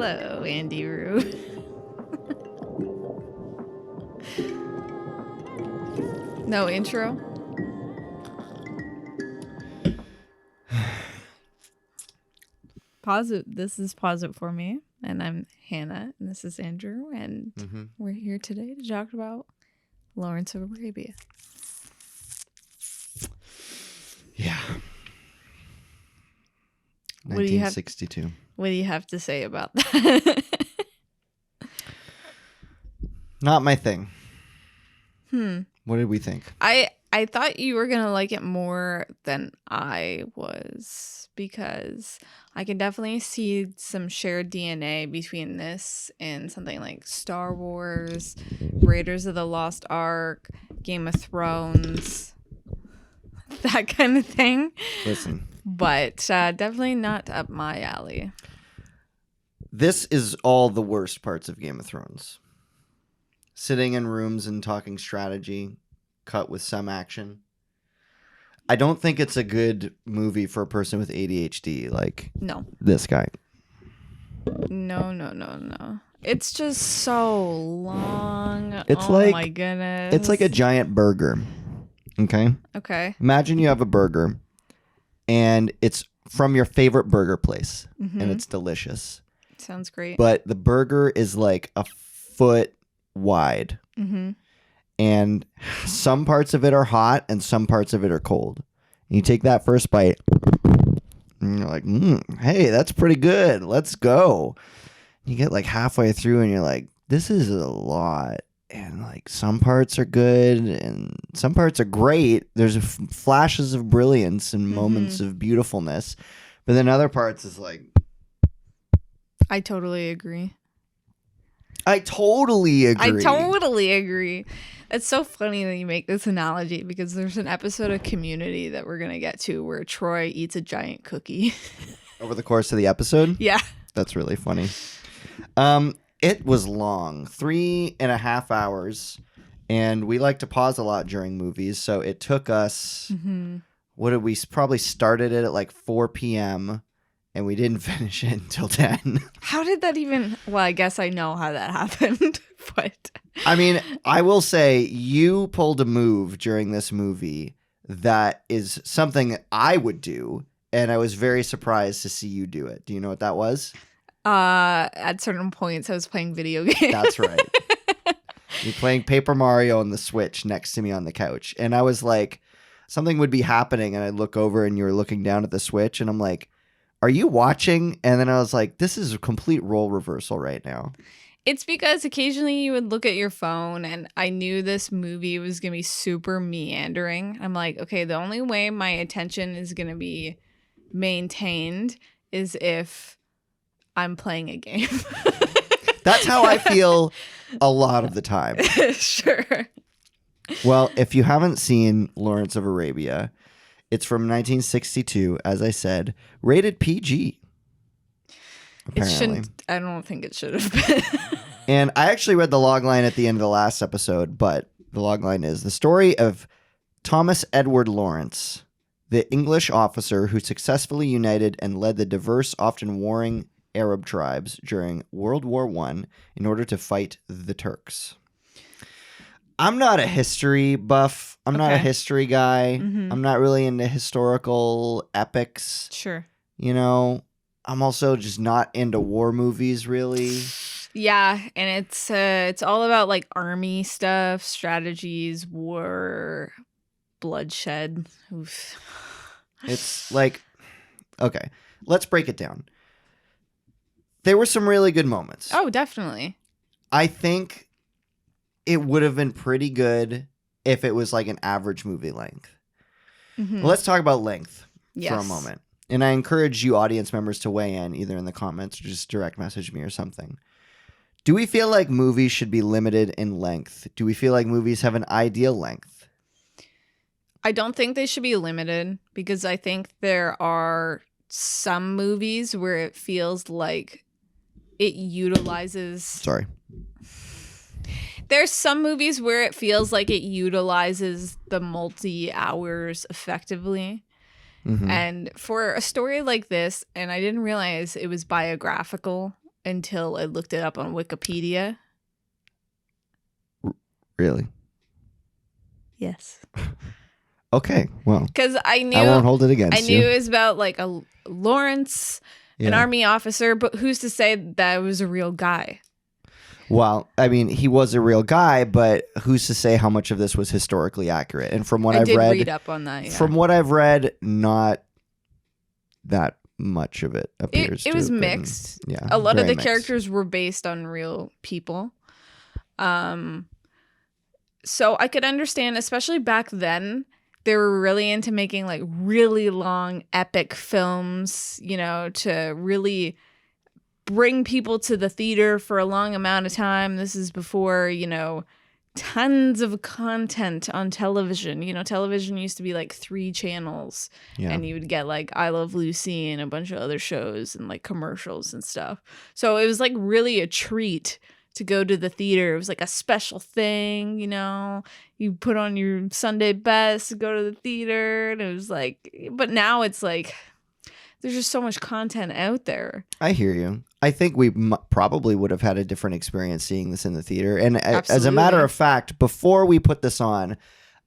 Hello, Andy Roo. No intro? Pause it. This is Pause It For Me. And I'm Hannah. And this is Andrew. And we're here today to talk about Lawrence of Arabia. Yeah. 1962. What do you have to say about that? Not my thing. What did we think? I thought you were going to like it more than I was, because I can definitely see some shared DNA between this and something like Star Wars, Raiders of the Lost Ark, Game of Thrones, that kind of thing. Listen. But definitely not up my alley. This is all the worst parts of Game of Thrones. Sitting in rooms and talking strategy, cut with some action. I don't think it's a good movie for a person with ADHD like this guy. No. It's just so long. It's my goodness. It's like a giant burger. Okay. Imagine you have a burger and it's from your favorite burger place and it's delicious. Sounds great. But the burger is like a foot wide. And some parts of it are hot and some parts of it are cold. And you take that first bite and you're like, hey, that's pretty good. Let's go. You get like halfway through and you're like, this is a lot. And like some parts are good and some parts are great. There's flashes of brilliance and moments of beautifulness. But then other parts is like, I totally agree. I totally agree. It's so funny that you make this analogy, because there's an episode of Community that we're going to get to where Troy eats a giant cookie. Over the course of the episode? Yeah. That's really funny. It was long, 3.5 hours, and we like to pause a lot during movies, so it took us, what did we probably started it at like 4 p.m., and we didn't finish it until 10. How did that even... Well, I guess I know how that happened, but... I mean, I will say you pulled a move during this movie that is something that I would do, and I was very surprised to see you do it. Do you know what that was? At certain points, I was playing video games. That's right. You're playing Paper Mario on the Switch next to me on the couch, and I was like, something would be happening, and I'd look over, and you were looking down at the Switch, and I'm like, are you watching? And then I was like, this is a complete role reversal right now. It's because occasionally you would look at your phone, and I knew this movie was going to be super meandering. I'm like, okay, the only way my attention is going to be maintained is if I'm playing a game. That's how I feel a lot of the time. Sure. Well, if you haven't seen Lawrence of Arabia, it's from 1962, as I said, rated PG. Apparently. I don't think it should have been. And I actually read the logline at the end of the last episode, but the logline is the story of Thomas Edward Lawrence, the English officer who successfully united and led the diverse, often warring Arab tribes during World War I in order to fight the Turks. I'm not a history buff. I'm not a history guy. I'm not really into historical epics. Sure. You know, I'm also just not into war movies, really. Yeah, and it's all about like army stuff, strategies, war, bloodshed. Oof. It's like, okay, let's break it down. There were some really good moments. Oh, definitely. I think it would have been pretty good if it was like an average movie length. Well, let's talk about length for a moment. And I encourage you audience members to weigh in either in the comments or just direct message me or something. Do we feel like movies should be limited in length? Do we feel like movies have an ideal length? I don't think they should be limited, because I think there are some movies where it feels like it utilizes... Sorry. There's some movies where it feels like it utilizes the multi-hours effectively. And for a story like this, and I didn't realize it was biographical, until I looked it up on Wikipedia. Really? Yes. Okay, well, because I won't hold it against you. I knew you. it was about like a Lawrence, an army officer, but who's to say that was a real guy? Well, I mean, he was a real guy, but who's to say how much of this was historically accurate? And from what I've read up on that. Yeah. From what I've read, not that much of it appears. It was mixed. Yeah, a lot of the mixed. characters were based on real people. So I could understand, especially back then, they were really into making like really long, epic films, you know, to really bring people to the theater for a long amount of time. This is before, you know, tons of content on television. You know, television used to be like 3 channels, and you would get like I Love Lucy and a bunch of other shows and like commercials and stuff. So it was like really a treat to go to the theater. It was like a special thing, you know. You put on your Sunday best, go to the theater, and it was like, but now it's like there's just so much content out there. I hear you. I think we probably would have had a different experience seeing this in the theater. And as a matter of fact, before we put this on,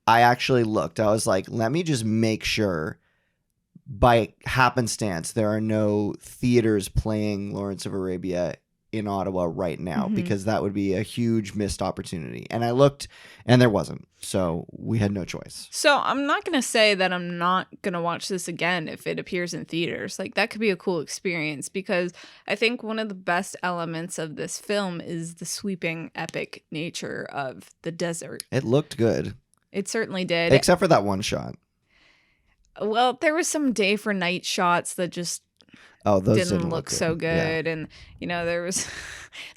I actually looked. I was like, let me just make sure by happenstance there are no theaters playing Lawrence of Arabia in Ottawa right now, because that would be a huge missed opportunity. And I looked and there wasn't. So we had no choice. So I'm not going to say that I'm not going to watch this again if it appears in theaters. Like that could be a cool experience, because I think one of the best elements of this film is the sweeping epic nature of the desert. It looked good. It certainly did. Except for that one shot. Well, there was some day for night shots that just those didn't look so good. Yeah. And you know, there was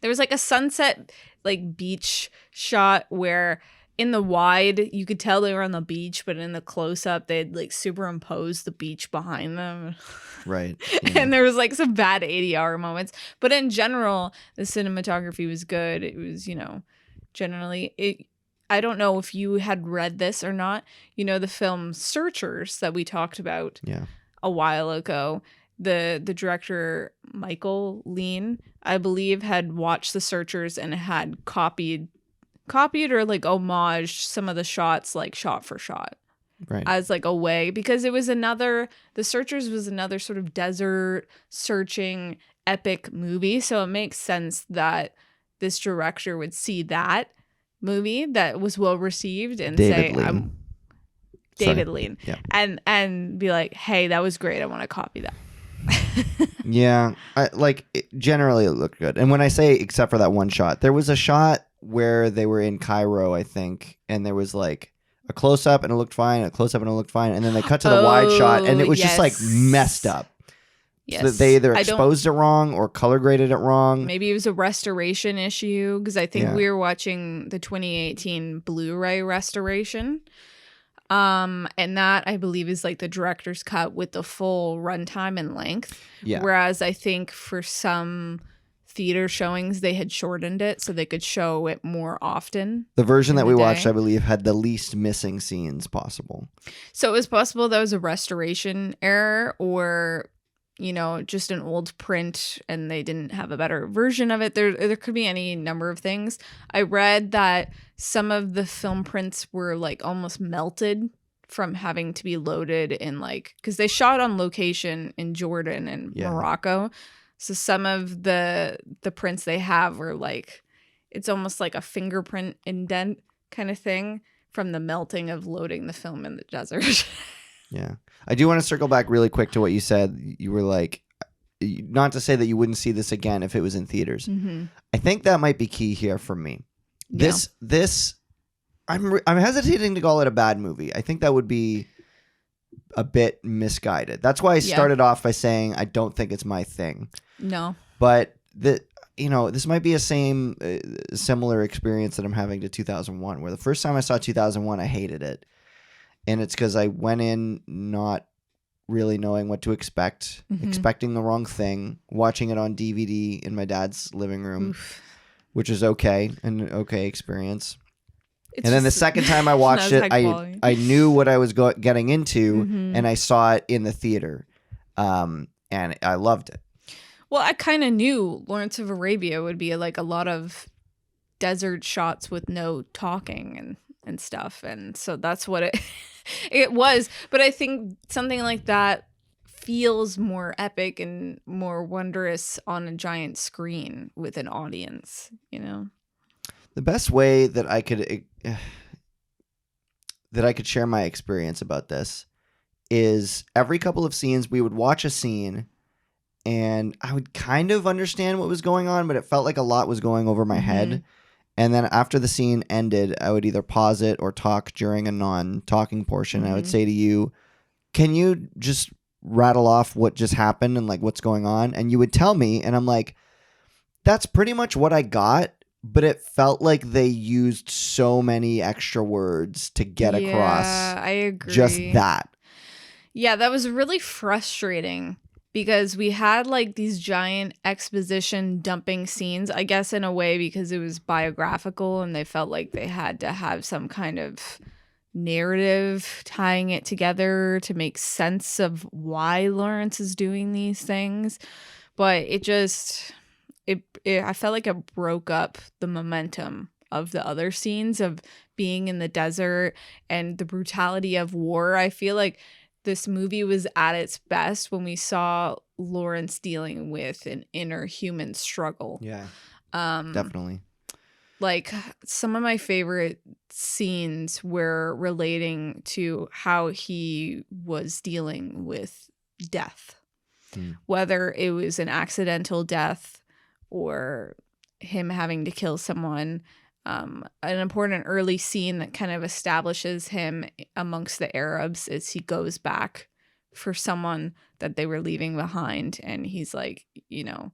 like a sunset like beach shot where in the wide you could tell they were on the beach, but in the close up they'd like superimposed the beach behind them. Right. Yeah. And there was like some bad ADR moments, but in general the cinematography was good. It was, you know, generally I don't know if you had read this or not. You know, the film Searchers that we talked about a while ago. The director, Michael Lean, I believe, had watched The Searchers and had copied or like homaged some of the shots, like shot for shot. Right. As like a way, because it was The Searchers was another sort of desert searching epic movie. So it makes sense that this director would see that movie that was well received and David Lean. Yeah. And be like, hey, that was great. I want to copy that. Yeah, generally it looked good. And when I say except for that one shot, there was a shot where they were in Cairo, I think, and there was like a close up and it looked fine, a close up and it looked fine, and then they cut to the wide shot and it was just like messed up. Yes. So they either exposed it wrong or color graded it wrong. Maybe it was a restoration issue, because I think we were watching the 2018 Blu-ray restoration. And that I believe is like the director's cut with the full runtime and length. Yeah. Whereas I think for some theater showings they had shortened it so they could show it more often. The version that we watched, I believe, had the least missing scenes possible. So it was possible that was a restoration error, or you know, just an old print and they didn't have a better version of it. There could be any number of things. I read that some of the film prints were like almost melted from having to be loaded in like, because they shot on location in Jordan and Morocco. So some of the prints they have were like, it's almost like a fingerprint indent kind of thing from the melting of loading the film in the desert. Yeah. I do want to circle back really quick to what you said. You were like, not to say that you wouldn't see this again if it was in theaters. Mm-hmm. I think that might be key here for me. Yeah. I'm hesitating to call it a bad movie. I think that would be a bit misguided. That's why I started off by saying I don't think it's my thing. No. But this might be a similar experience that I'm having to 2001, where the first time I saw 2001, I hated it. And it's because I went in not really knowing what to expect, expecting the wrong thing, watching it on DVD in my dad's living room, which is an okay experience. And then the second time I watched it, I knew what I was getting into, and I saw it in the theater, and I loved it. Well, I kind of knew Lawrence of Arabia would be like a lot of desert shots with no talking and stuff, and so that's what it it was. But I think something like that feels more epic and more wondrous on a giant screen with an audience, you know. The best way that I could share my experience about this is every couple of scenes we would watch a scene and I would kind of understand what was going on, but it felt like a lot was going over my head. And then after the scene ended, I would either pause it or talk during a non-talking portion. I would say to you, can you just rattle off what just happened and like what's going on? And you would tell me, and I'm like, that's pretty much what I got. But it felt like they used so many extra words to get across. I agree. Just that. Yeah, that was really frustrating because we had like these giant exposition dumping scenes, I guess in a way because it was biographical and they felt like they had to have some kind of narrative tying it together to make sense of why Lawrence is doing these things. But it just... I felt like it broke up the momentum of the other scenes of being in the desert and the brutality of war. I feel like this movie was at its best when we saw Lawrence dealing with an inner human struggle. Yeah, definitely. Like some of my favorite scenes were relating to how he was dealing with death, whether it was an accidental death or him having to kill someone. An important early scene that kind of establishes him amongst the Arabs is he goes back for someone that they were leaving behind. And he's like, you know,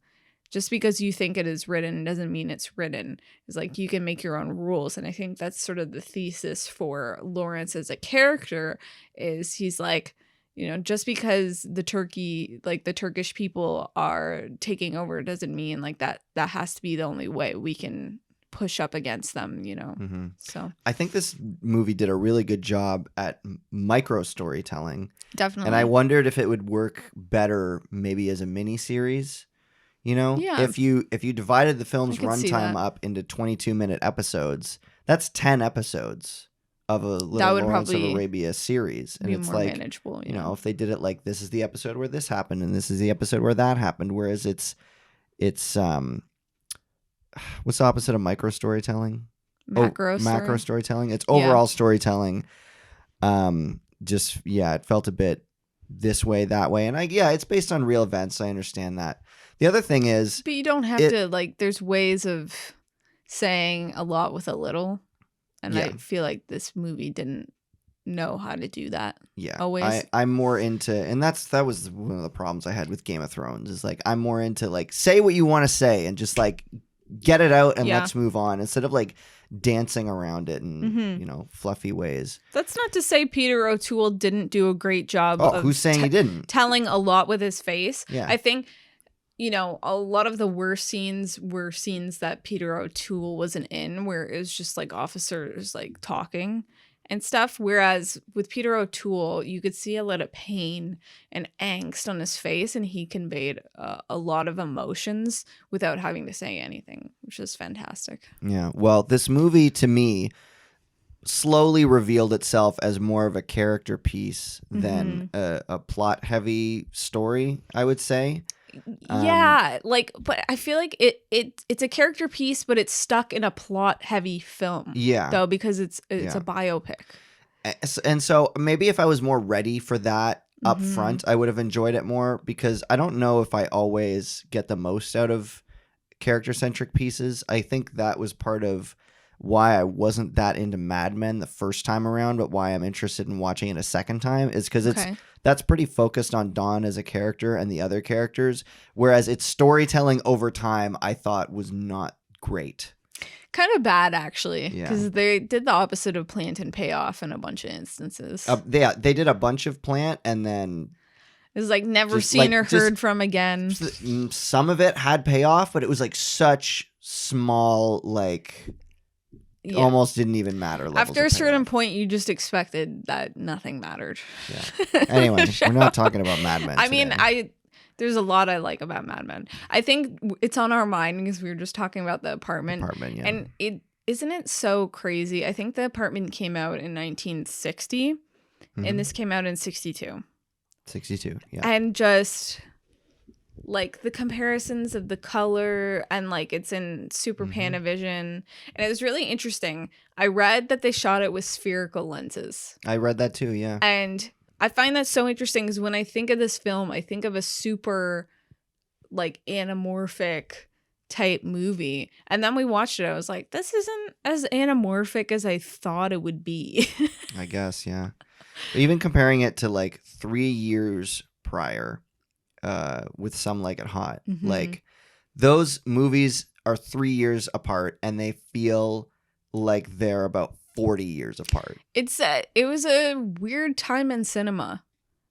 just because you think it is written doesn't mean it's written. It's like you can make your own rules. And I think that's sort of the thesis for Lawrence as a character is he's like, you know, just because the Turkish people are taking over doesn't mean like that has to be the only way we can push up against them, you know. So I think this movie did a really good job at micro storytelling. Definitely. And I wondered if it would work better maybe as a mini series. You know, if you divided the film's runtime up into 22-minute episodes, that's 10 episodes of a little Lawrence of Arabia series. And it's like, manageable, you know, if they did it like this is the episode where this happened and this is the episode where that happened. Whereas it's what's the opposite of micro storytelling? Macro storytelling. It's overall storytelling. It felt a bit this way, that way. And it's based on real events. I understand that. The other thing is... But you don't have to, like, there's ways of saying a lot with a little. And I feel like this movie didn't know how to do that. Yeah. Always. I'm more into... And that was one of the problems I had with Game of Thrones. Is, like, I'm more into, like, say what you want to say and just, like, get it out and let's move on. Instead of, like, dancing around it in, you know, fluffy ways. That's not to say Peter O'Toole didn't do a great job of... who's saying he didn't? Telling a lot with his face. Yeah. I think... You know, a lot of the worst scenes were scenes that Peter O'Toole wasn't in, where it was just like officers like talking and stuff. Whereas with Peter O'Toole, you could see a lot of pain and angst on his face, and he conveyed a lot of emotions without having to say anything, which is fantastic. Yeah. Well, this movie to me slowly revealed itself as more of a character piece than a plot-heavy story, I would say. But I feel like it's a character piece, but it's stuck in a plot heavy film. Yeah, though, because it's a biopic. And so maybe if I was more ready for that up front, I would have enjoyed it more, because I don't know if I always get the most out of character centric pieces. I think that was part of why I wasn't that into Mad Men the first time around, but why I'm interested in watching it a second time is because that's pretty focused on Don as a character and the other characters, whereas its storytelling over time I thought was not great. Kind of bad, actually, because they did the opposite of plant and payoff in a bunch of instances. They did a bunch of plant and then it was like never seen or heard from again. Some of it had payoff, but it was like such small, like... almost didn't even matter. After a certain point, you just expected that nothing mattered. Yeah. Anyway, we're not talking about Mad Men. I mean, There's a lot I like about Mad Men. I think it's on our mind because we were just talking about the apartment. Yeah. And isn't it so crazy? I think the apartment came out in 1960 and this came out in 62. 62, yeah. And just like the comparisons of the color and like it's in super Panavision. And it was really interesting. I read that they shot it with spherical lenses. I read that too, yeah. And I find that so interesting because when I think of this film, I think of a super like anamorphic type movie. And then we watched it. I was like, this isn't as anamorphic as I thought it would be. I guess, yeah. Even comparing it to like 3 years prior, with Some Like It Hot, like those movies are 3 years apart and they feel like they're about 40 years apart. It was a weird time in cinema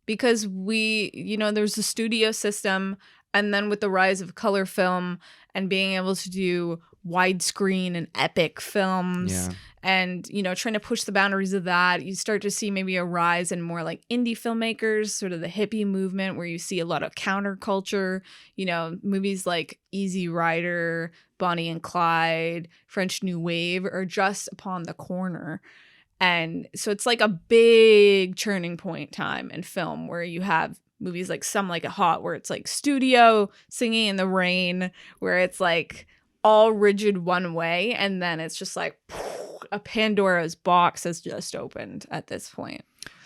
because there's the studio system, and then with the rise of color film and being able to do widescreen and epic films and trying to push the boundaries of that, you start to see maybe a rise in more like indie filmmakers, sort of the hippie movement where you see a lot of counterculture, movies like Easy Rider, Bonnie and Clyde, French New Wave are just upon the corner. And so it's like a big turning point time in film where you have movies like Some Like It Hot, where it's like studio singing in the rain, where it's like all rigid one way. And then it's just like a Pandora's box has just opened at this point.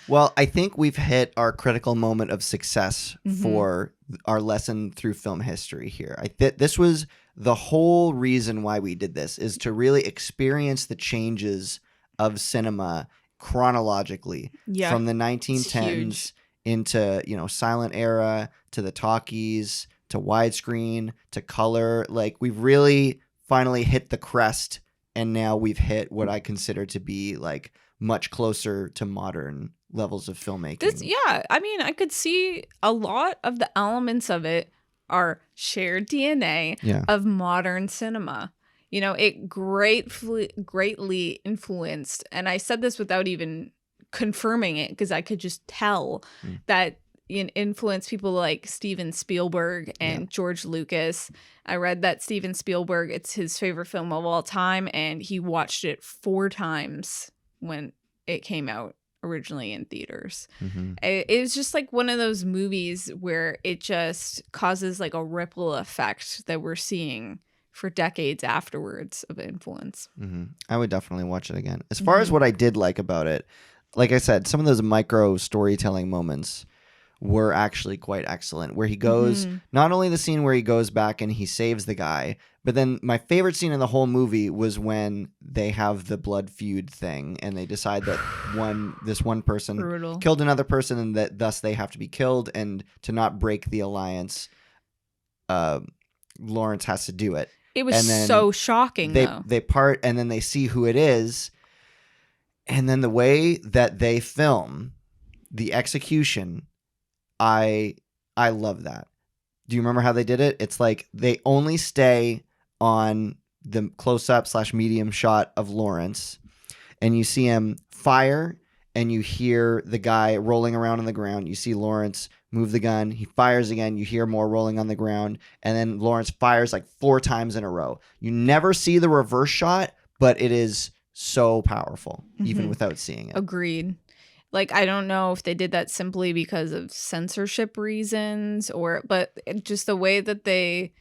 Well, I think we've hit our critical moment of success for our lesson through film history here. This was the whole reason why we did this, is to really experience the changes of cinema chronologically from the 1910s into, silent era, to the talkies, to widescreen, to color. Like, we've really finally hit the crest, and now we've hit what I consider to be like much closer to modern levels of filmmaking. I could see a lot of the elements of it are shared DNA of modern cinema. It greatly influenced, and I said this without even confirming it because I could just tell that it influenced people like Steven Spielberg and George Lucas. I read that Steven Spielberg, it's his favorite film of all time, and he watched it 4 times when it came out originally in theaters. It was just like one of those movies where it just causes like a ripple effect that we're seeing for decades afterwards of influence. I would definitely watch it again. As far as what I did like about it, like I said, some of those micro storytelling moments were actually quite excellent, where he goes, not only the scene where he goes back and he saves the guy, but then my favorite scene in the whole movie was when they have the blood feud thing and they decide that this one person killed another person and that thus they have to be killed, and to not break the alliance, Lawrence has to do it. It was so shocking, though. They part, and then they see who it is, and then the way that they film the execution, I love that. Do you remember how they did it? It's like they only stay on the close-up / medium shot of Lawrence, and you see him fire, and you hear the guy rolling around on the ground. You see Lawrence move the gun. He fires again. You hear more rolling on the ground, and then Lawrence fires like 4 times in a row. You never see the reverse shot, but it is so powerful, even without seeing it. Agreed. Like, I don't know if they did that simply because of censorship reasons but just the way that they,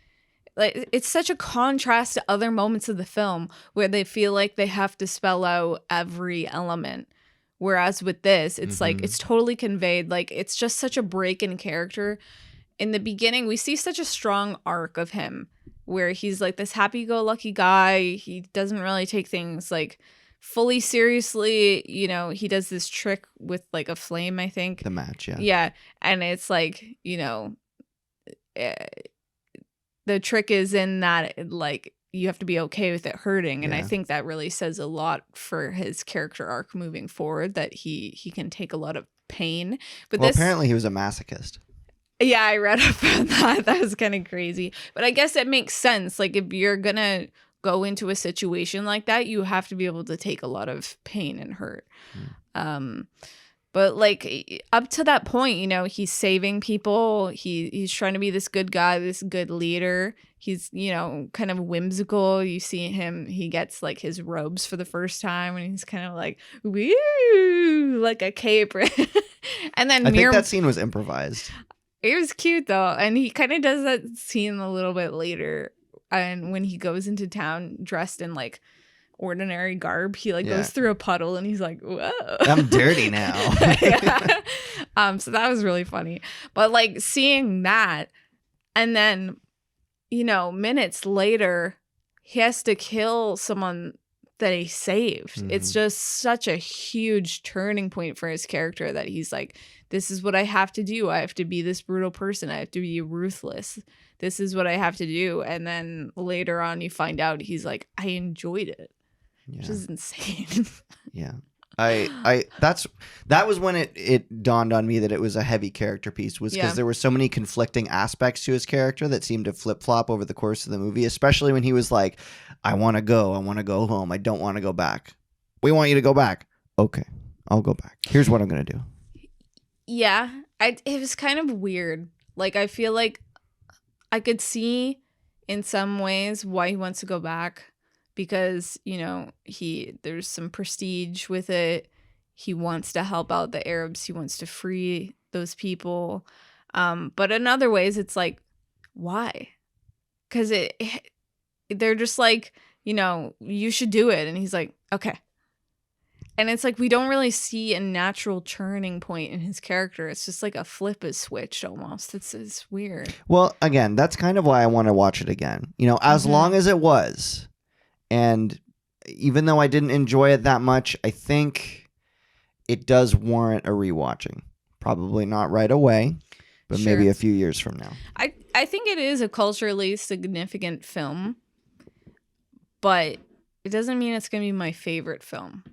like, it's such a contrast to other moments of the film where they feel like they have to spell out every element. Whereas with this, it's like, it's totally conveyed. Like, it's just such a break in character. In the beginning, we see such a strong arc of him where he's like this happy-go-lucky guy. He doesn't really take things like fully seriously. He does this trick with like a flame, I think. The match, yeah. Yeah. And it's like, the trick is in that, like, you have to be okay with it hurting. And I think that really says a lot for his character arc moving forward, that he can take a lot of pain. But apparently he was a masochist. Yeah, I read about that. That was kind of crazy. But I guess it makes sense. Like, if you're going to go into a situation like that, you have to be able to take a lot of pain and hurt. But like up to that point, you know, he's saving people. He's trying to be this good guy, this good leader. He's, you know, kind of whimsical. You see him, he gets like his robes for the first time and he's kind of like, woo, like a cape. And then I think that scene was improvised. It was cute though. And he kind of does that scene a little bit later. And when he goes into town dressed in like ordinary garb, he like goes through a puddle and he's like, whoa, I'm dirty now. So that was really funny. But like seeing that, and then, you know, minutes later he has to kill someone that he saved. It's just such a huge turning point for his character that he's like, this is what I have to do. I have to be this brutal person. I have to be ruthless. This is what I have to do. And then later on you find out he's like, I enjoyed it. Which is insane. Yeah. That was when it dawned on me that it was a heavy character piece, was because there were so many conflicting aspects to his character that seemed to flip-flop over the course of the movie, especially when he was like, I want to go home, I don't want to go back. We want you to go back. Okay, I'll go back. Here's what I'm gonna do. Yeah, it was kind of weird. Like, I feel like I could see in some ways why he wants to go back, because, you know, there's some prestige with it. He wants to help out the Arabs. He wants to free those people. But in other ways, it's like, why? Because they're just like, you know, you should do it. And he's like, okay. And it's like, we don't really see a natural turning point in his character. It's just like a flip is switched almost. It's weird. Well, again, that's kind of why I want to watch it again. You know, as long as it was. And even though I didn't enjoy it that much, I think it does warrant a rewatching. Probably not right away, but maybe a few years from now. I think it is a culturally significant film, but it doesn't mean it's going to be my favorite film.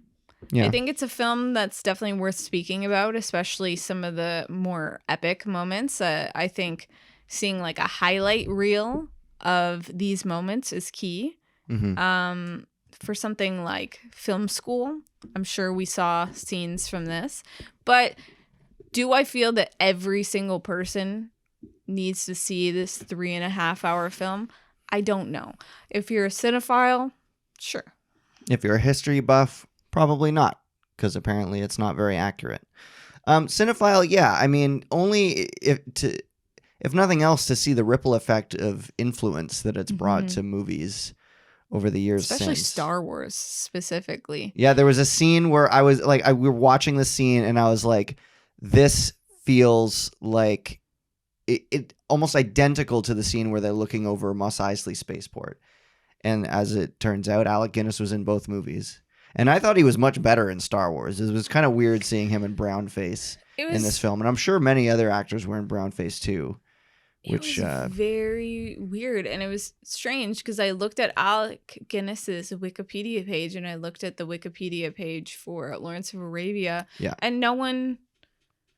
Yeah. I think it's a film that's definitely worth speaking about, especially some of the more epic moments. I think seeing like a highlight reel of these moments is key. For something like film school, I'm sure we saw scenes from this. But do I feel that every single person needs to see this 3.5-hour film? I don't know. If you're a cinephile, sure. If you're a history buff, probably not, because apparently it's not very accurate. Cinephile, yeah. I mean, only if nothing else, to see the ripple effect of influence that it's brought to movies over the years, especially since. Star Wars specifically. Yeah, there was a scene where I was like, we were watching the scene and I was like, this feels like it almost identical to the scene where they're looking over Mos Eisley Spaceport. And as it turns out, Alec Guinness was in both movies. And I thought he was much better in Star Wars. It was kind of weird seeing him in brownface in this film. And I'm sure many other actors were in brownface too. Which was very weird, and it was strange because I looked at Alec Guinness's Wikipedia page and I looked at the Wikipedia page for Lawrence of Arabia, and no one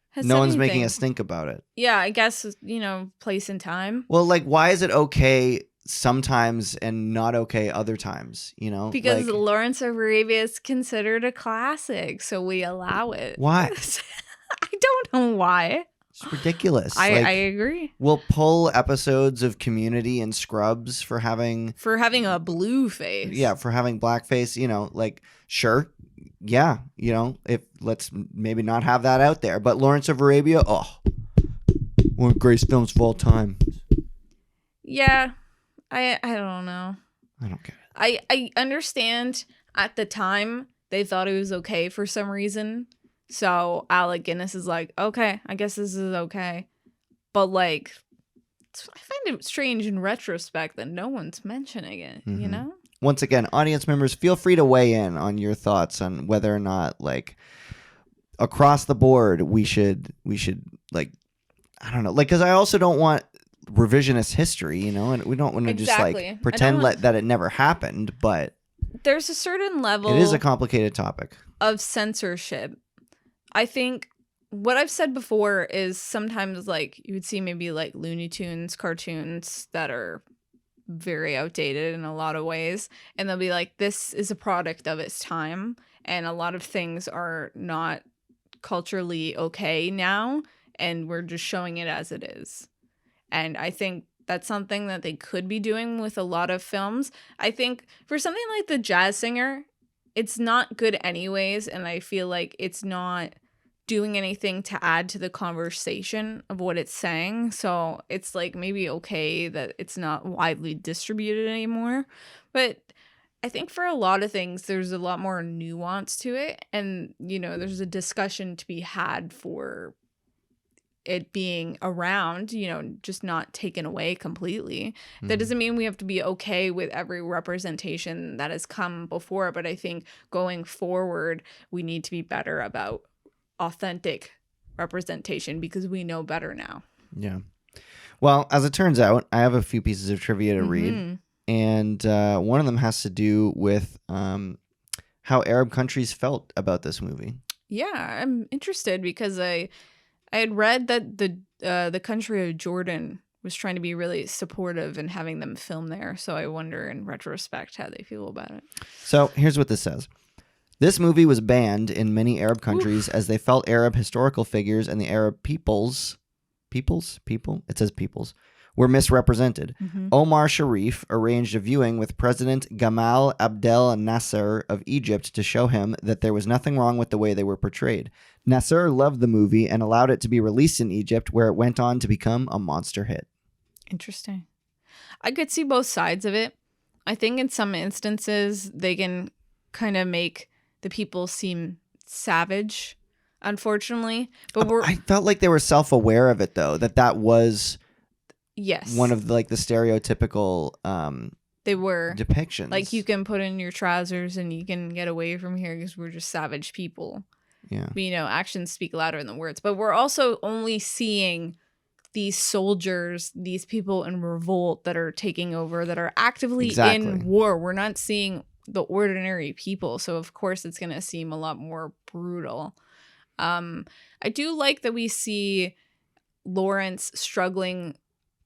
has no said one's anything. Making a stink about it. Yeah, I guess, you know, place and time. Well, like, why is it okay sometimes and not okay other times, you know? Because like, Lawrence of Arabia is considered a classic, so we allow it. Why? I don't know why. It's ridiculous. I agree. We'll pull episodes of Community and Scrubs for having a blue face. Yeah, for having blackface, you know, like, sure. Yeah, you know, let's maybe not have that out there. But Lawrence of Arabia, one of the greatest films of all time. Yeah, I don't know. I don't get it. I understand at the time they thought it was okay for some reason. So Alec Guinness is like, okay, I guess this is okay. But like, I find it strange in retrospect that no one's mentioning it, you know? Once again, audience members, feel free to weigh in on your thoughts on whether or not, like, across the board, we should like, I don't know, like, because I also don't want revisionist history, you know, and we don't want to just like pretend that it never happened, but there's a certain level. It is a complicated topic of censorship. I think what I've said before is sometimes like you would see maybe like Looney Tunes cartoons that are very outdated in a lot of ways, and they'll be like, this is a product of its time and a lot of things are not culturally okay now, and we're just showing it as it is. And I think that's something that they could be doing with a lot of films. I think for something like The Jazz Singer, it's not good anyways, and I feel like it's not doing anything to add to the conversation of what it's saying. So it's like maybe okay that it's not widely distributed anymore. But I think for a lot of things, there's a lot more nuance to it. And, there's a discussion to be had for it being around, just not taken away completely. That doesn't mean we have to be okay with every representation that has come before, but I think going forward, we need to be better about authentic representation because we know better now. Yeah. Well, as it turns out, I have a few pieces of trivia to read, and one of them has to do with how Arab countries felt about this movie. Yeah, I'm interested because I had read that the country of Jordan was trying to be really supportive and having them film there. So I wonder in retrospect how they feel about it. So here's what this says. This movie was banned in many Arab countries as they felt Arab historical figures and the Arab peoples, it says peoples, were misrepresented. Omar Sharif arranged a viewing with President Gamal Abdel Nasser of Egypt to show him that there was nothing wrong with the way they were portrayed. Nasser loved the movie and allowed it to be released in Egypt, where it went on to become a monster hit. Interesting. I could see both sides of it. I think in some instances they can kind of make the people seem savage, unfortunately. But I felt like they were self-aware of it, though, that was one of the stereotypical they were depictions. Like, you can put in your trousers and you can get away from here because we're just savage people. Yeah. But, actions speak louder than words. But we're also only seeing these soldiers, these people in revolt that are taking over, that are actively in war. We're not seeing the ordinary people. So, of course, it's going to seem a lot more brutal. I do like that we see Lawrence struggling,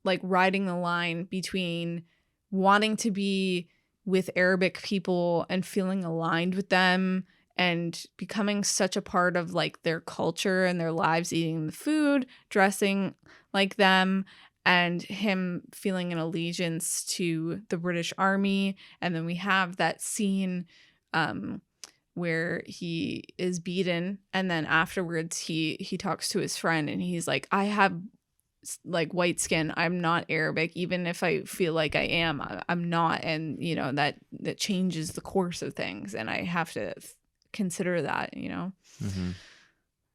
like riding the line between wanting to be with Arabic people and feeling aligned with them and becoming such a part of like their culture and their lives, eating the food, dressing like them, and him feeling an allegiance to the British Army. And then we have that scene where he is beaten, and then afterwards he talks to his friend and he's like, I have like white skin, I'm not Arabic, even if I feel like I am, I'm not. And that changes the course of things, and I have to consider that.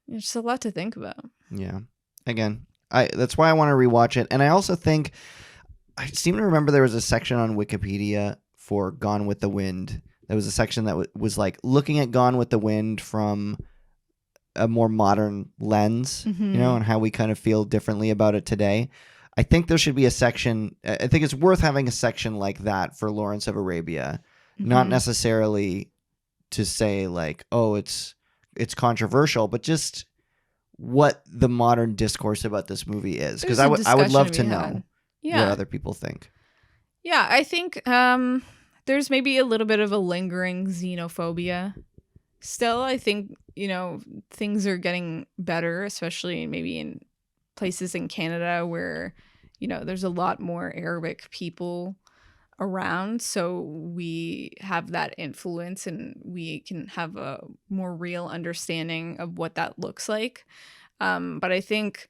It's a lot to think about. Yeah. Again, that's why I want to rewatch it. And I also think I seem to remember there was a section on Wikipedia for Gone with the Wind. There was a section that was like looking at Gone with the Wind from a more modern lens, and how we kind of feel differently about it today. I think there should be a section. I think it's worth having a section like that for Lawrence of Arabia, not necessarily to say like, oh, it's controversial, but just what the modern discourse about this movie is. Because I would love to know what other people think. Yeah, I think there's maybe a little bit of a lingering xenophobia. Still, I think, things are getting better, especially maybe in places in Canada where, there's a lot more Arabic people around. So we have that influence and we can have a more real understanding of what that looks like. But I think,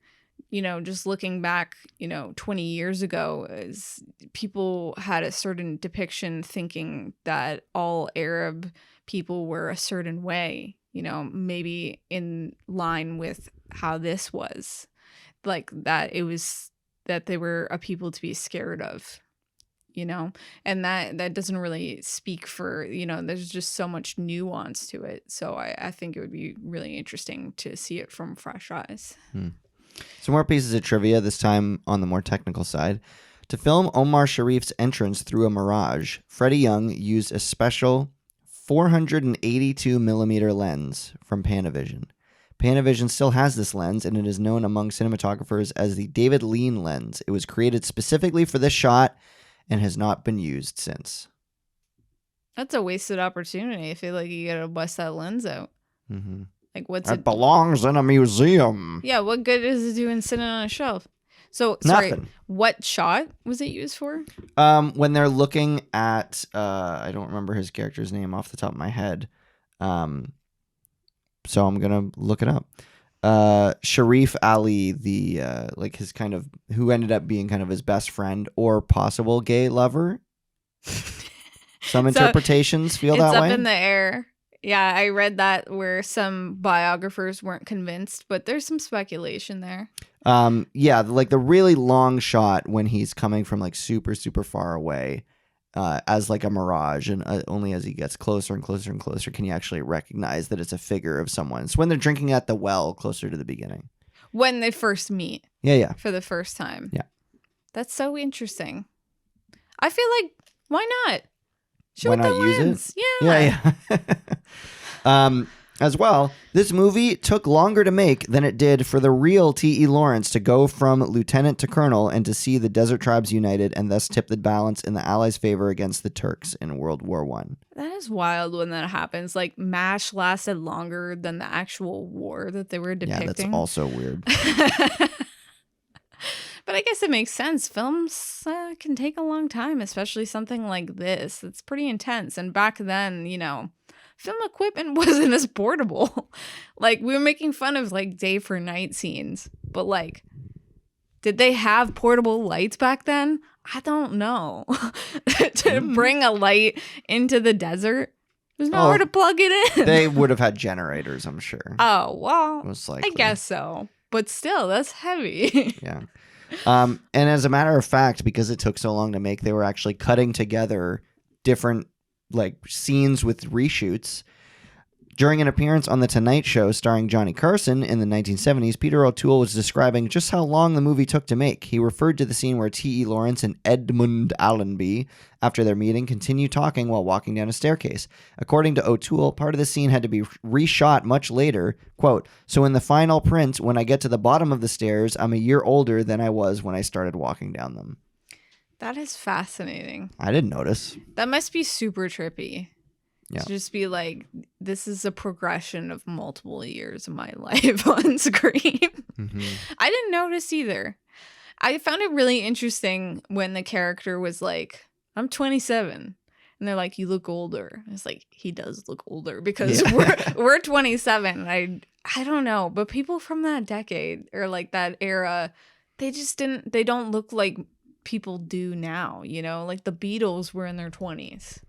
just looking back, 20 years ago, is people had a certain depiction thinking that all Arab people were a certain way, maybe in line with how this was, like that it was that they were a people to be scared of, and that doesn't really speak for, there's just so much nuance to it. So I think it would be really interesting to see it from fresh eyes. Some more pieces of trivia, this time on the more technical side. To film Omar Sharif's entrance through a mirage, Freddie Young used a special 482 millimeter lens from Panavision. Panavision still has this lens, and it is known among cinematographers as the David Lean lens. It was created specifically for this shot and has not been used since. That's a wasted opportunity. I feel like you gotta bust that lens out. Like, what's That it? belongs in a museum. Yeah, what good is it doing sitting on a shelf? So, sorry, Nothing. what shot was it used for? When they're looking at, I don't remember his character's name off the top of my head. So I'm gonna look it up. Sharif Ali, the like his kind of who ended up being kind of his best friend or possible gay lover. Some interpretations feel that way. It's up in the air. Yeah, I read that where some biographers weren't convinced, but there's some speculation there. Yeah, like the really long shot when he's coming from like super, super far away, as like a mirage, and only as he gets closer and closer and closer can you actually recognize that it's a figure of someone. It's when they're drinking at the well closer to the beginning. When they first meet. Yeah. For the first time. Yeah. That's so interesting. I feel like, why not? Why not use it? Yeah. As well, this movie took longer to make than it did for the real T.E. Lawrence to go from lieutenant to colonel and to see the desert tribes united and thus tip the balance in the Allies' favor against the Turks in World War I. That is wild when that happens. Like, MASH lasted longer than the actual war that they were depicting. Yeah, that's also weird. But I guess it makes sense. Films can take a long time, especially something like this. It's pretty intense. And back then, film equipment wasn't as portable. Like, we were making fun of like day for night scenes, but like, did they have portable lights back then? I don't know. To bring a light into the desert, there's nowhere to plug it in. They would have had generators, I'm sure. Oh, well, most likely. I guess so. But still, that's heavy. Yeah. And as a matter of fact, because it took so long to make, they were actually cutting together different like scenes with reshoots. During an appearance on The Tonight Show starring Johnny Carson in the 1970s, Peter O'Toole was describing just how long the movie took to make. He referred to the scene where T.E. Lawrence and Edmund Allenby, after their meeting, continue talking while walking down a staircase. According to O'Toole, part of the scene had to be reshot much later. Quote, "So in the final print, when I get to the bottom of the stairs, I'm a year older than I was when I started walking down them." That is fascinating. I didn't notice. That must be super trippy. Yeah. To just be like, this is a progression of multiple years of my life on screen. Mm-hmm. I didn't notice either. I found it really interesting when the character was like, I'm 27. And they're like, you look older. It's like, he does look older because we're 27. I don't know. But people from that decade or like that era, they don't look like people do now, like the Beatles were in their 20s.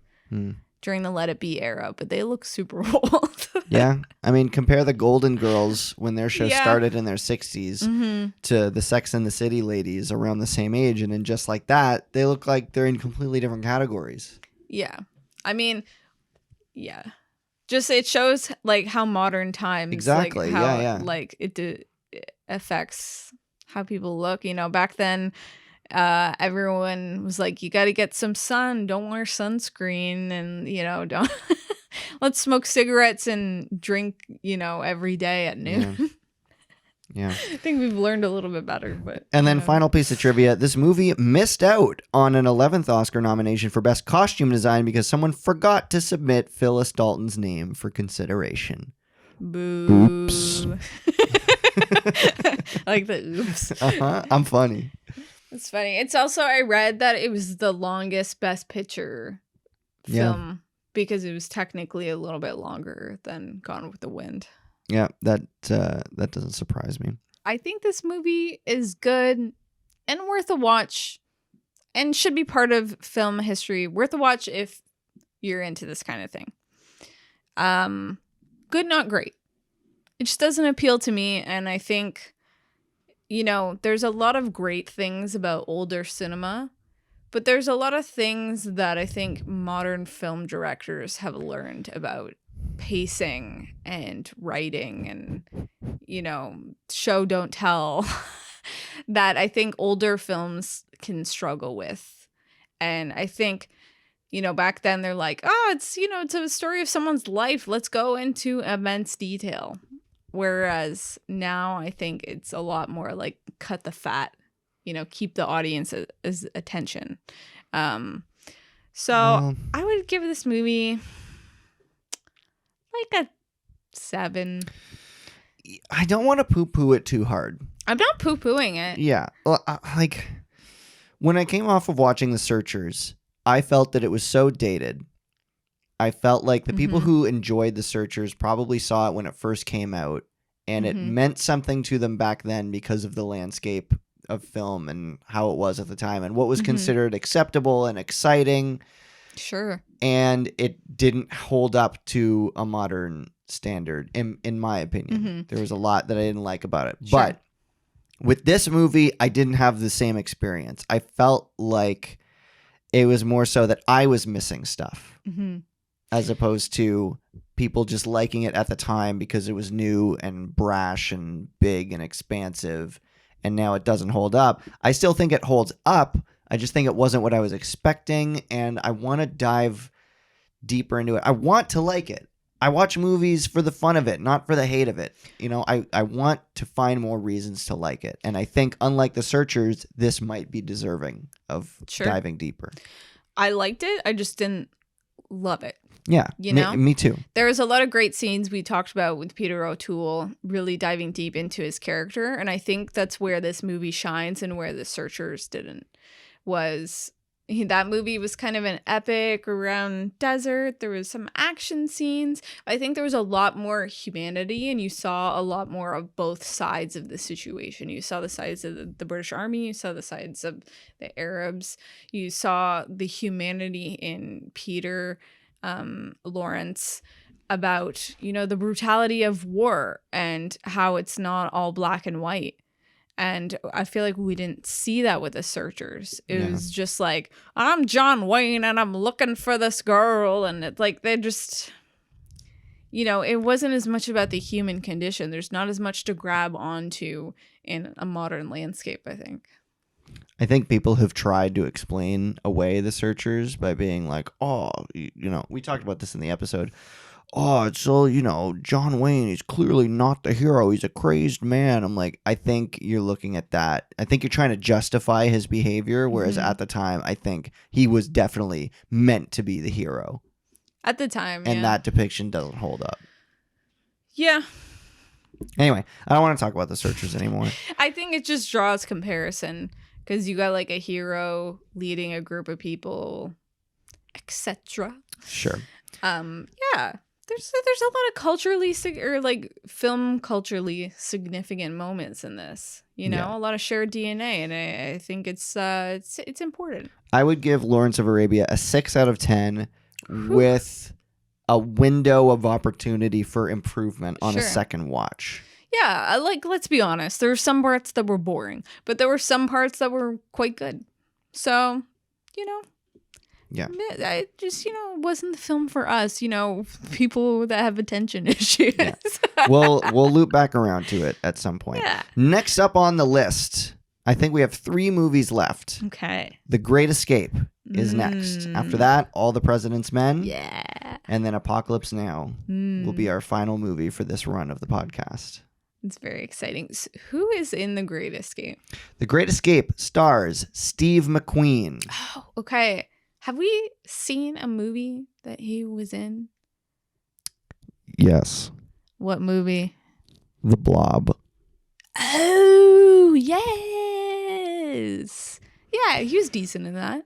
During the Let It Be era, but they look super old. Yeah. I mean, compare the Golden Girls when their show started in their 60s to the Sex and the City ladies around the same age. And then just like that, they look like they're in completely different categories. Yeah. I mean, yeah. Just it shows like how modern times. Exactly. Like, how, yeah. Like it affects how people look. Back then, everyone was like, you got to get some sun, don't wear sunscreen, and don't let's smoke cigarettes and drink every day at noon. Yeah. I think we've learned a little bit better. But and then final piece of trivia, this movie missed out on an 11th Oscar nomination for best costume design because someone forgot to submit Phyllis Dalton's name for consideration. Boo. Oops. I like the oops. I'm funny. It's funny. It's also, I read that it was the longest Best Picture film because it was technically a little bit longer than Gone with the Wind. Yeah, that doesn't surprise me. I think this movie is good and worth a watch and should be part of film history. Worth a watch if you're into this kind of thing. Good, not great. It just doesn't appeal to me, and I think there's a lot of great things about older cinema, but there's a lot of things that I think modern film directors have learned about pacing and writing and, show, don't tell that I think older films can struggle with. And I think, back then they're like, oh, it's a story of someone's life. Let's go into immense detail. Whereas now I think it's a lot more like cut the fat, keep the audience's attention. So I would give this movie like a 7. I don't want to poo-poo it too hard. I'm not poo-pooing it. Yeah. Well, like, when I came off of watching The Searchers, I felt that it was so dated. I felt like the people who enjoyed The Searchers probably saw it when it first came out, and it meant something to them back then because of the landscape of film and how it was at the time and what was considered acceptable and exciting. Sure. And it didn't hold up to a modern standard, in my opinion. There was a lot that I didn't like about it. Sure. But with this movie, I didn't have the same experience. I felt like it was more so that I was missing stuff as opposed to people just liking it at the time because it was new and brash and big and expansive, and now it doesn't hold up. I still think it holds up. I just think it wasn't what I was expecting, and I want to dive deeper into it. I want to like it. I watch movies for the fun of it, not for the hate of it. You know, I want to find more reasons to like it. And I think, unlike The Searchers, this might be deserving of diving deeper. I liked it. I just didn't love it. Yeah, you know, me too. There was a lot of great scenes we talked about with Peter O'Toole really diving deep into his character. And I think that's where this movie shines and where The Searchers didn't. That movie was kind of an epic around desert. There was some action scenes. I think there was a lot more humanity, and you saw a lot more of both sides of the situation. You saw the sides of the British Army. You saw the sides of the Arabs. You saw the humanity in Peter Lawrence about, the brutality of war and how it's not all black and white. And I feel like we didn't see that with The Searchers. It was just like, I'm John Wayne and I'm looking for this girl. And it's like, they just, it wasn't as much about the human condition. There's not as much to grab onto in a modern landscape, I think. I think people have tried to explain away The Searchers by being like, we talked about this in the episode. Oh, it's so, John Wayne is clearly not the hero. He's a crazed man. I'm like, I think you're looking at that. I think you're trying to justify his behavior, whereas at the time, I think he was definitely meant to be the hero. At the time, and that depiction doesn't hold up. Yeah. Anyway, I don't want to talk about The Searchers anymore. I think it just draws comparison because you got like a hero leading a group of people, etc. Sure. Yeah. There's a lot of culturally film culturally significant moments in this. A lot of shared DNA, and I think it's important. I would give Lawrence of Arabia a 6 out of 10 with a window of opportunity for improvement on a second watch. Yeah, let's be honest. There were some parts that were boring, but there were some parts that were quite good. So, yeah, I just, it wasn't the film for us, people that have attention issues. Yeah. We'll loop back around to it at some point. Yeah. Next up on the list, I think we have 3 movies left. Okay. The Great Escape is next. After that, All the President's Men. Yeah. And then Apocalypse Now will be our final movie for this run of the podcast. It's very exciting. So who is in The Great Escape? The Great Escape stars Steve McQueen. Oh, okay. Have we seen a movie that he was in? Yes. What movie? The Blob. Oh, yes. Yeah, he was decent in that.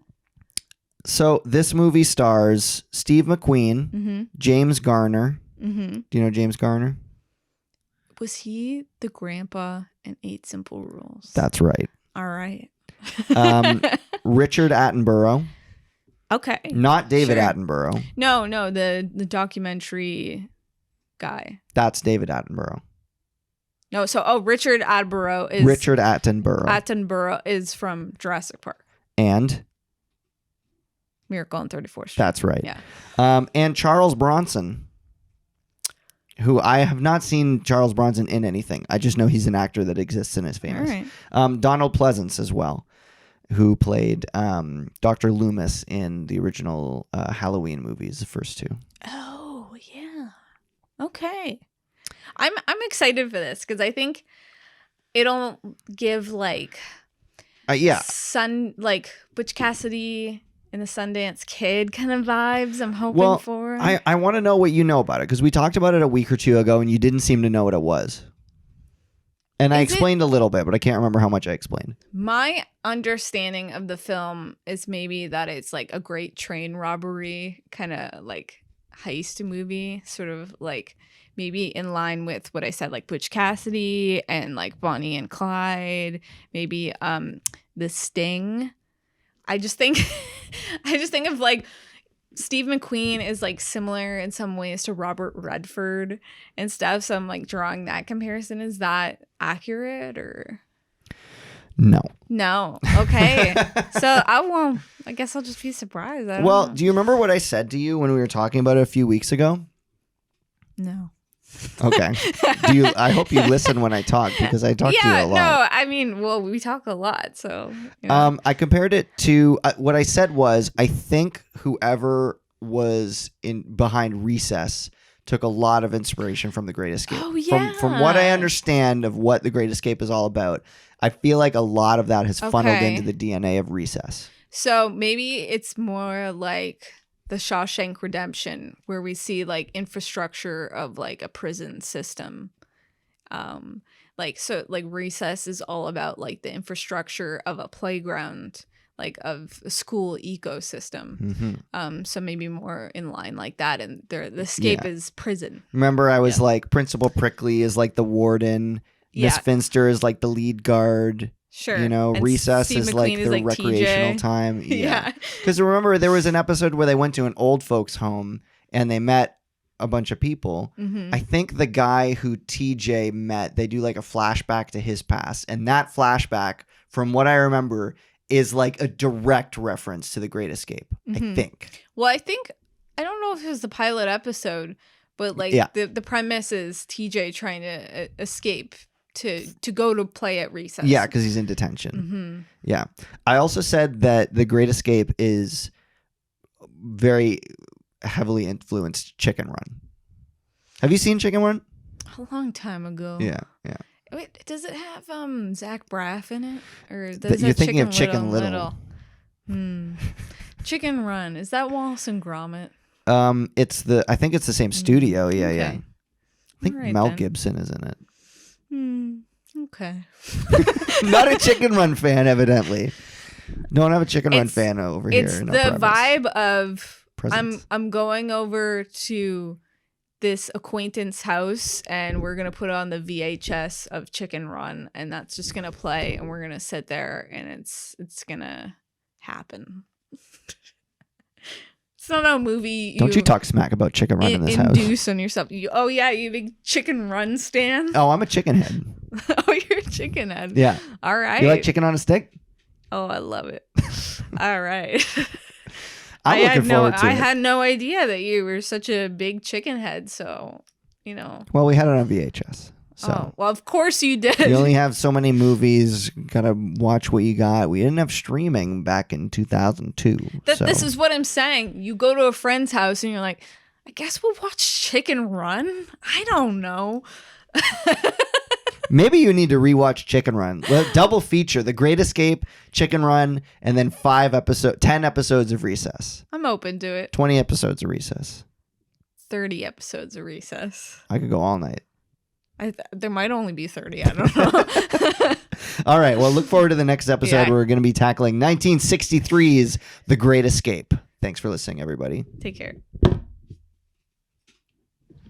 So this movie stars Steve McQueen, James Garner. Do you know James Garner? Was he the grandpa in 8 Simple Rules? That's right. All right. Richard Attenborough. Okay. Not David Attenborough. No, the documentary guy. That's David Attenborough. No, Richard Attenborough is... Richard Attenborough. Attenborough is from Jurassic Park. And? Miracle on 34th Street. That's right. Yeah. And Charles Bronson, who I have not seen Charles Bronson in anything. I just know he's an actor that exists and is famous. All right. Donald Pleasance as well, who played Dr. Loomis in the original Halloween movies, the first 2. Oh, yeah. Okay. I'm excited for this because I think it'll give Butch Cassidy in the Sundance Kid kind of vibes I'm hoping Well, for. I want to know what you know about it, because we talked about it a week or two ago and you didn't seem to know what it was. And I explained a little bit, but I can't remember how much I explained. My understanding of the film is maybe that it's like a great train robbery kind of like heist movie, sort of like maybe in line with what I said, like Butch Cassidy and like Bonnie and Clyde, maybe The Sting. I just think of like Steve McQueen is like similar in some ways to Robert Redford and stuff. So I'm like drawing that comparison. Is that accurate or no? No. Okay. So I guess I'll just be surprised. I don't know. Do you remember what I said to you when we were talking about it a few weeks ago? No. Okay. I hope you listen when I talk, because I talk to you a lot. No, I mean, well, we talk a lot, so. You know. I compared it to what I said was, I think whoever was behind Recess took a lot of inspiration from The Great Escape. Oh yeah. From what I understand of what The Great Escape is all about, I feel like a lot of that has funneled into the DNA of Recess. So maybe it's more like The Shawshank Redemption, where we see like infrastructure of like a prison system. Like Recess is all about like the infrastructure of a playground, like of a school ecosystem. Mm-hmm. So maybe more in line like that, and the escape is prison. Remember, I was like, Principal Prickly is like the warden. Miss Finster is like the lead guard. Sure. You know, and Recess Steve is McQueen like the recreational TJ. time. Yeah. Because remember, there was an episode where they went to an old folks home and they met a bunch of people. Mm-hmm. I think the guy who TJ met, they do like a flashback to his past. And that flashback, from what I remember, is like a direct reference to The Great Escape, I think. Well, I don't know if it was the pilot episode, but like the premise is TJ trying to escape to go to play at Recess. Yeah, because he's in detention. Yeah. I also said that The Great Escape is very heavily influenced Chicken Run. Have you seen Chicken Run? A long time ago. Yeah. Wait, does it have Zach Braff in it, or you're thinking of Chicken Little? Chicken Run, is that Wallace and Gromit? I think it's the same studio. Yeah, okay. yeah. I think Mel Gibson is in it. Okay. Not a Chicken Run fan, evidently. Don't have a Chicken Run fan over here. It's the vibe of I'm going over to this acquaintance house and we're gonna put on the VHS of Chicken Run, and that's just gonna play, and we're gonna sit there and it's gonna happen. It's not a movie. Don't you talk smack about Chicken Run in this house. Induce on yourself. You big Chicken Run stan? Oh, I'm a chicken head. Oh, you're a chicken head. Yeah. All right. You like chicken on a stick? Oh, I love it. All right. I'm looking forward to it. I had no idea that you were such a big chicken head, so, you know. Well, we had it on VHS. So. Oh, well, of course you did. You only have so many movies. Gotta watch what you got. We didn't have streaming back in 2002. This is what I'm saying. You go to a friend's house and you're like, I guess we'll watch Chicken Run? I don't know. Maybe you need to rewatch Chicken Run. Double feature: The Great Escape, Chicken Run, and then 10 episodes of Recess. I'm open to it. 20 episodes of Recess. 30 episodes of Recess. I could go all night. There might only be 30. I don't know. All right. Well, look forward to the next episode where we're going to be tackling 1963's The Great Escape. Thanks for listening, everybody. Take care.